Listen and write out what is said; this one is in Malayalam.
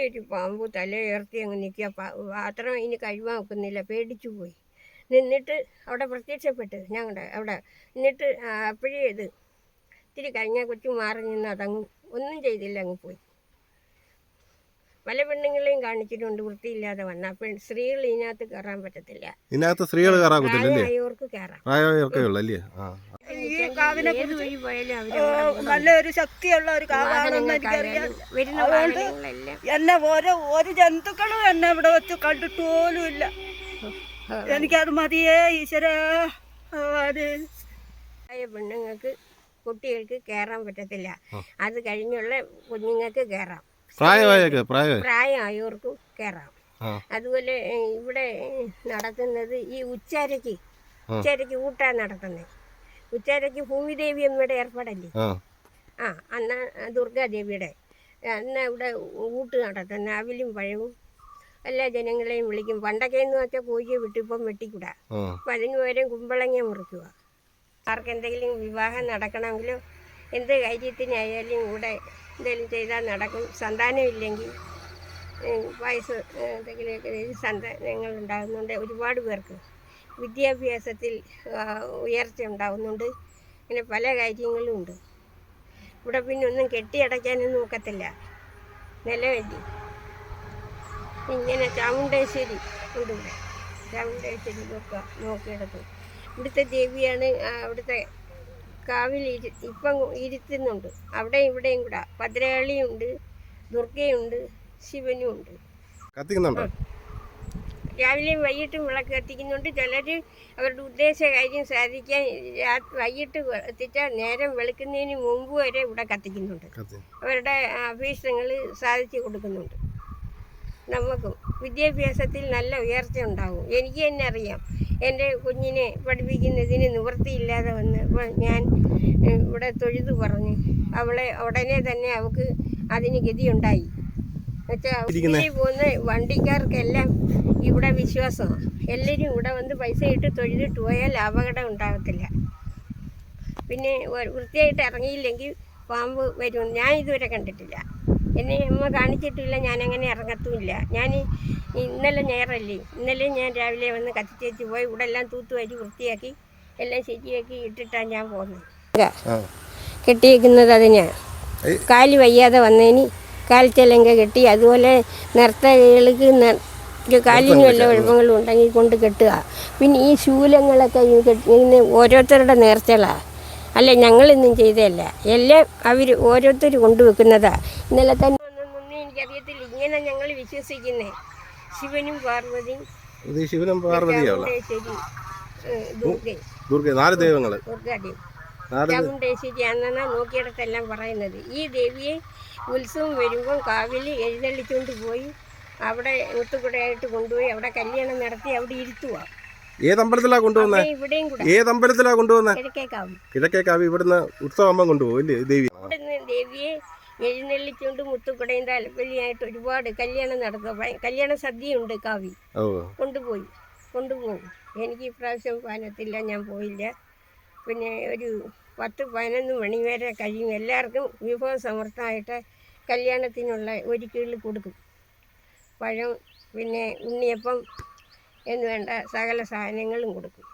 വലിയൊരു പാമ്പ് തല ഉയർത്തി അങ്ങ് നിൽക്കുക. പാത്രം ഇനി കഴുകാൻ വെക്കുന്നില്ല, പേടിച്ചു പോയി. നിന്നിട്ട് അവിടെ പ്രത്യക്ഷപ്പെട്ട് ഞങ്ങളുടെ അവിടെ എന്നിട്ട് അപ്പോഴേ ഇത്തിരി കഴിഞ്ഞാൽ കൊച്ചു മാറി നിന്ന് അതങ്ങ് ഒന്നും ചെയ്തില്ല, അങ്ങ് പോയി. പല പെണ്ണുങ്ങളെയും കാണിച്ചിട്ടുണ്ട് വൃത്തിയില്ലാതെ വന്ന. സ്ത്രീകൾ ഇതിനകത്ത് കയറാൻ പറ്റത്തില്ല. ഇതിനകത്ത് സ്ത്രീകൾ കയറാൻ പറ്റില്ല, പ്രായമായവർക്ക് കയറാം. ഈ കാവിനെ നല്ലൊരു ശക്തിയുള്ള ഒരു കാവാണെന്ന് എനിക്കറിയാം. അതുകൊണ്ട് എന്നെ ഒരു ജന്തുക്കളും എന്നെ ഇവിടെ വെച്ച് കണ്ടിട്ട് പോലും ഇല്ല. എനിക്കത് മതിയേ ഈശ്വര. പെണ്ണുങ്ങൾക്ക് കുട്ടികൾക്ക് കയറാൻ പറ്റത്തില്ല, അത് കഴിഞ്ഞുള്ള കുഞ്ഞുങ്ങൾക്ക് കയറാം. പ്രായമായവർക്കും കയറാം. അതുപോലെ ഇവിടെ നടത്തുന്നത് ഈ ഉച്ചരയ്ക്ക് ഊട്ടാ നടത്തുന്നത്. ഉച്ചരയ്ക്ക് ഭൂമിദേവി അമ്മയുടെ ഏർപ്പാടല്ലേ, അന്ന് ദുർഗാദേവിയുടെ അന്ന് ഇവിടെ ഊട്ട് നടത്തുന്ന അവിലും പഴവും എല്ലാ ജനങ്ങളെയും വിളിക്കും. പണ്ടൊക്കെ എന്ന് വെച്ചാൽ കോഴിയെ വിട്ടിപ്പം വെട്ടിക്കൂടാ. അപ്പം അതിന് പകരം കുമ്പളങ്ങ മുറിക്കുക. ആർക്കെന്തെങ്കിലും വിവാഹം നടക്കണമെങ്കിലും എന്ത് കാര്യത്തിനായാലും ഇവിടെ എന്തെങ്കിലും ചെയ്താൽ നടക്കും. സന്താനമില്ലെങ്കിൽ വയസ്സ് എന്തെങ്കിലുമൊക്കെ സന്താനങ്ങൾ ഉണ്ടാകുന്നുണ്ട്. ഒരുപാട് പേർക്ക് വിദ്യാഭ്യാസത്തിൽ ഉയർച്ച ഉണ്ടാകുന്നുണ്ട്. ഇങ്ങനെ പല കാര്യങ്ങളും ഉണ്ട് ഇവിടെ. പിന്നെ ഒന്നും കെട്ടിയടയ്ക്കാനൊന്നും നോക്കത്തില്ല, നിലവല്ലി. ഇങ്ങനെ ചാമുണ്ടേശ്വരി ഉണ്ട് ഇവിടെ. ചാമുണ്ടേശ്വരി നോക്കിയെടുത്തു. ഇവിടുത്തെ ദേവിയാണ്. അവിടുത്തെ കാവിൽ ഇപ്പം ഇരുത്തുന്നുണ്ട്. അവിടെയും ഇവിടെയും കൂടെ ഭദ്രകാളിയുണ്ട്, ദുർഗയുണ്ട്, ശിവനും ഉണ്ട്. രാവിലെയും വൈകിട്ടും വിളക്ക് കത്തിക്കുന്നുണ്ട്. ചിലർ അവരുടെ ഉദ്ദേശ കാര്യം സാധിക്കാൻ വൈകിട്ട് എത്തിച്ചാൽ നേരം വെളുക്കുന്നതിന് മുമ്പ് വരെ ഇവിടെ കത്തിക്കുന്നുണ്ട്. അവരുടെ അഭീഷ്ടങ്ങൾ സാധിച്ചു കൊടുക്കുന്നുണ്ട്. നമുക്കും വിദ്യാഭ്യാസത്തിൽ നല്ല ഉയർച്ച ഉണ്ടാകും. എനിക്ക് തന്നെ അറിയാം, എൻ്റെ കുഞ്ഞിനെ പഠിപ്പിക്കുന്നതിന് നിവൃത്തിയില്ലാതെ വന്ന് ഞാൻ ഇവിടെ തൊഴുതു പറഞ്ഞു. അവളെ ഉടനെ തന്നെ അവൾക്ക് അതിന് ഗതിയുണ്ടായി. എന്നുവെച്ചാൽ പോകുന്ന വണ്ടിക്കാർക്കെല്ലാം ഇവിടെ വിശ്വാസമാണ്. എല്ലാവരും ഇവിടെ വന്ന് പൈസ ഇട്ട് തൊഴുതിട്ട് പോയാൽ അപകടം ഉണ്ടാകത്തില്ല. പിന്നെ വൃത്തിയായിട്ട് ഇറങ്ങിയില്ലെങ്കിൽ പാമ്പ് വരും. ഞാൻ ഇതുവരെ കണ്ടിട്ടില്ല, എന്നെ അമ്മ കാണിച്ചിട്ടില്ല, ഞാനങ്ങനെ ഇറങ്ങത്തുമില്ല. ഞാൻ ഇന്നലെ ഞായറല്ലേ, ഇന്നലെ ഞാൻ രാവിലെ വന്ന് കത്തിച്ചേച്ച് പോയി. ഇവിടെ എല്ലാം തൂത്തുവാരി വൃത്തിയാക്കി എല്ലാം ശരിയാക്കി ഇട്ടിട്ടാണ് ഞാൻ പോകുന്നത്. കെട്ടിയേക്കുന്നത് അതിന് കാല് വയ്യാതെ വന്നതിന് കാൽച്ചലങ്ക കെട്ടി. അതുപോലെ നർത്തകികൾക്ക് കാലിന് വല്ല കുഴപ്പങ്ങളും ഉണ്ടെങ്കിൽ കൊണ്ട് കെട്ടുക. പിന്നെ ഈ ശൂലങ്ങളൊക്കെ ഇങ്ങനെ ഓരോരുത്തരുടെ നേർച്ചകളാണ്, അല്ല ഞങ്ങളിന്നും ചെയ്തതല്ല. എല്ലാം അവർ ഓരോരുത്തർ കൊണ്ടുവെക്കുന്നതാണ്. ഇന്നലെ തന്നെ ഒന്നും എനിക്കറിയത്തില്ല. ഇങ്ങനെ ഞങ്ങൾ വിശ്വസിക്കുന്നേ ശിവനും പാർവതിയും ചാമുണ്ടേശ്വരി എന്നാണ് നോക്കിയിടത്തെല്ലാം പറയുന്നത്. ഈ ദേവിയെ ഉത്സവം വരുമ്പം കാവിൽ എഴുന്നള്ളിച്ചുകൊണ്ട് പോയി അവിടെ മുത്തുകുടയായിട്ട് കൊണ്ടുപോയി അവിടെ കല്യാണം നടത്തി അവിടെ ഇരുത്തുക. ഏതമ്പലത്തിലാ കൊണ്ടുപോകുന്നത്? ഇവിടെയും കൂടെ ഏതമ്പലത്തിലാ കൊണ്ടുപോകുന്നത്? കിഴക്കേക്കാവ്. ഇവിടുന്ന് ഉത്സവം കൊണ്ടുപോകും ദേവി. ഇവിടുന്ന് ദേവിയെ എഴുന്നള്ളിച്ചുകൊണ്ട് മുത്തുകുടയും താലപ്പള്ളിയായിട്ട് ഒരുപാട് കല്യാണം നടത്തുക. കല്യാണ സദ്യയുണ്ട് കാവി. കൊണ്ടുപോകും. എനിക്ക് ഇപ്രാവശ്യം പാനത്തില്ല, ഞാൻ പോയില്ല. പിന്നെ ഒരു 10-11 മണി വരെ കഴിയും. എല്ലാവർക്കും വിഭവസമൃദ്ധമായിട്ട് കല്യാണത്തിനുള്ള ഒരുക്കുകൾ കൊടുക്കും. പഴം, പിന്നെ ഉണ്ണിയപ്പം എന്ന് വേണ്ട സകല സാധനങ്ങളും കൊടുക്കും.